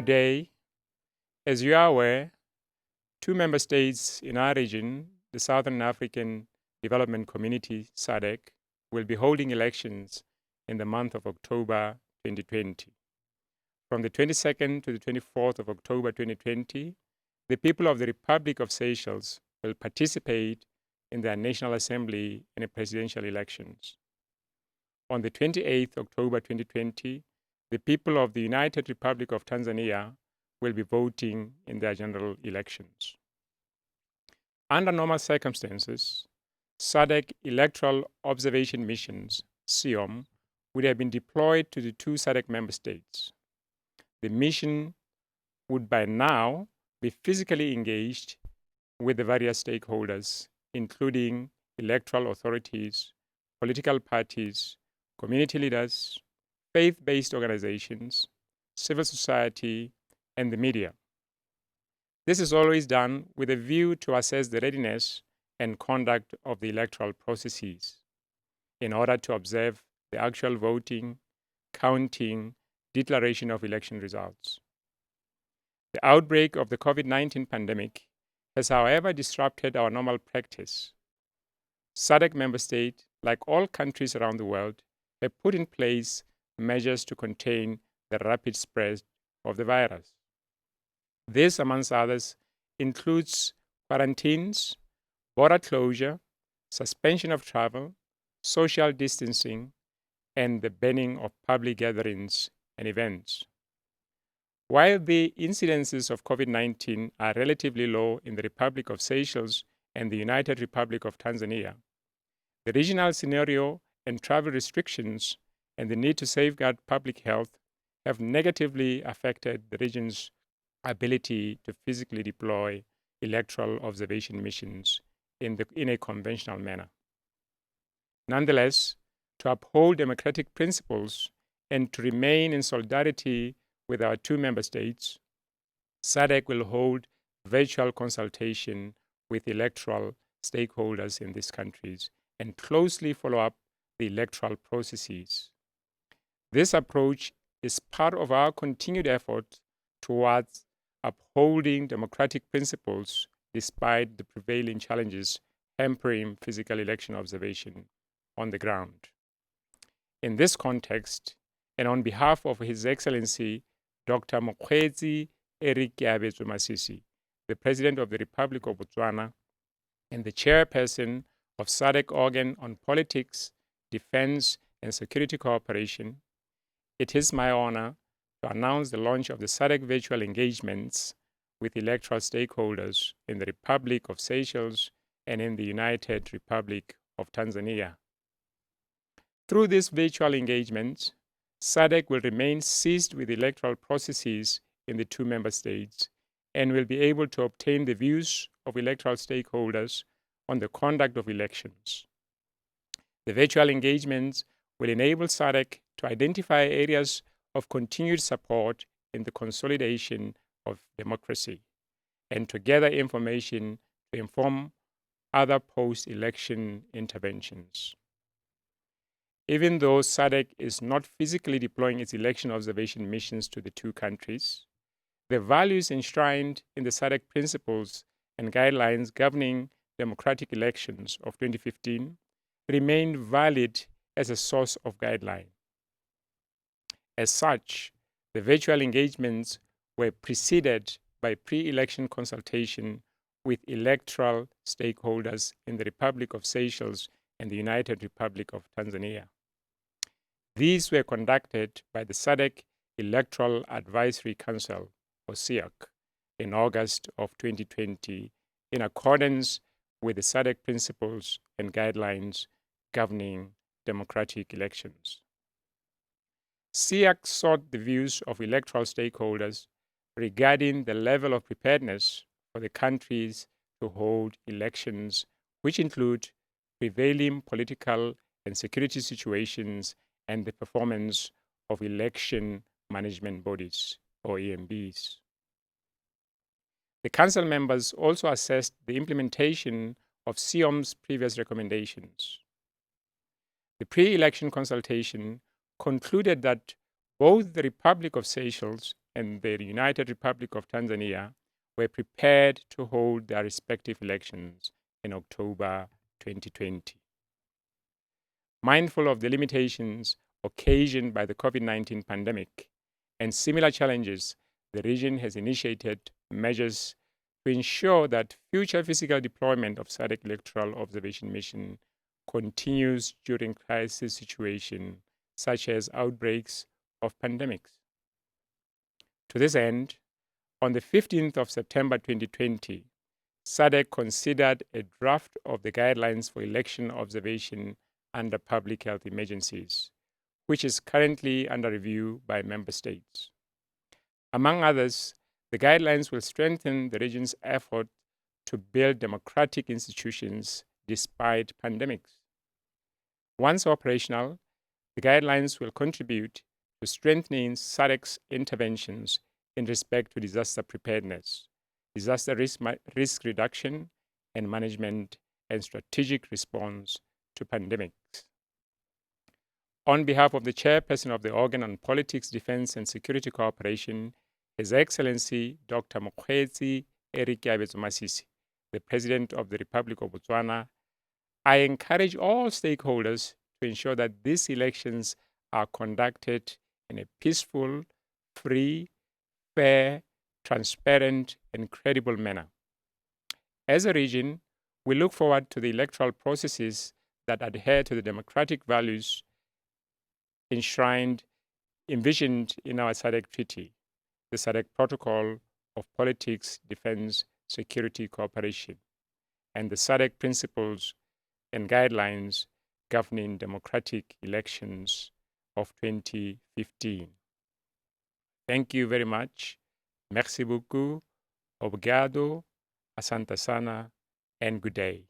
Today, as you are aware, two member states in our region, the Southern African Development Community, SADC, will be holding elections in the month of October 2020. From the 22nd to the 24th of October 2020, the people of the Republic of Seychelles will participate in their National Assembly and presidential elections. On the 28th October 2020, the people of the United Republic of Tanzania will be voting in their general elections. Under normal circumstances, SADC Electoral Observation Missions, SEOM, would have been deployed to the two SADC member states. The mission would by now be physically engaged with the various stakeholders, including electoral authorities, political parties, community leaders, faith-based organizations, civil society, and the media. This is always done with a view to assess the readiness and conduct of the electoral processes in order to observe the actual voting, counting, declaration of election results. The outbreak of the COVID-19 pandemic has, however, disrupted our normal practice. SADC member states, like all countries around the world, have put in place measures to contain the rapid spread of the virus. This, amongst others, includes quarantines, border closure, suspension of travel, social distancing, and the banning of public gatherings and events. While the incidences of COVID-19 are relatively low in the Republic of Seychelles and the United Republic of Tanzania, the regional scenario and travel restrictions and the need to safeguard public health have negatively affected the region's ability to physically deploy electoral observation missions in a conventional manner. Nonetheless, to uphold democratic principles and to remain in solidarity with our two member states, SADC will hold virtual consultation with electoral stakeholders in these countries and closely follow up the electoral processes. This approach is part of our continued effort towards upholding democratic principles despite the prevailing challenges hampering physical election observation on the ground. In this context, and on behalf of His Excellency Dr. Mokgweetsi Eric Masisi, the President of the Republic of Botswana and the Chairperson of SADC Organ on Politics, Defense and Security Cooperation, it is my honor to announce the launch of the SADC virtual engagements with electoral stakeholders in the Republic of Seychelles and in the United Republic of Tanzania. Through these virtual engagements, SADC will remain seized with electoral processes in the two member states and will be able to obtain the views of electoral stakeholders on the conduct of elections. The virtual engagements will enable SADC to identify areas of continued support in the consolidation of democracy and to gather information to inform other post-election interventions. Even though SADC is not physically deploying its election observation missions to the two countries, the values enshrined in the SADC principles and guidelines governing democratic elections of 2015 remain valid as a source of guideline. As such, the virtual engagements were preceded by pre-election consultation with electoral stakeholders in the Republic of Seychelles and the United Republic of Tanzania. These were conducted by the SADC Electoral Advisory Council, or SEAC, in August of 2020 in accordance with the SADC principles and guidelines governing democratic elections. SEAC sought the views of electoral stakeholders regarding the level of preparedness for the countries to hold elections, which include prevailing political and security situations and the performance of election management bodies, or EMBs. The Council members also assessed the implementation of SEOM's previous recommendations. The pre-election consultation concluded that both the Republic of Seychelles and the United Republic of Tanzania were prepared to hold their respective elections in October 2020. Mindful of the limitations occasioned by the COVID-19 pandemic and similar challenges, the region has initiated measures to ensure that future physical deployment of SADC Electoral Observation Mission continues during crisis situations such as outbreaks of pandemics. To this end, on the 15th of September 2020, SADC considered a draft of the guidelines for election observation under public health emergencies, which is currently under review by member states. Among others, the guidelines will strengthen the region's effort to build democratic institutions despite pandemics. Once operational, the guidelines will contribute to strengthening SADC's interventions in respect to disaster preparedness, disaster risk reduction and management, and strategic response to pandemics. On behalf of the chairperson of the Organ on Politics, Defense and Security Cooperation, His Excellency Dr. Mokgweetsi Eric Masisi, the President of the Republic of Botswana, I encourage all stakeholders to ensure that these elections are conducted in a peaceful, free, fair, transparent, and credible manner. As a region, we look forward to the electoral processes that adhere to the democratic values envisioned in our SADC Treaty, the SADC Protocol of Politics, Defense, Security Cooperation, and the SADC Principles and Guidelines governing democratic elections of 2015. Thank you very much. Merci beaucoup. Obrigado. Asante sana. And good day.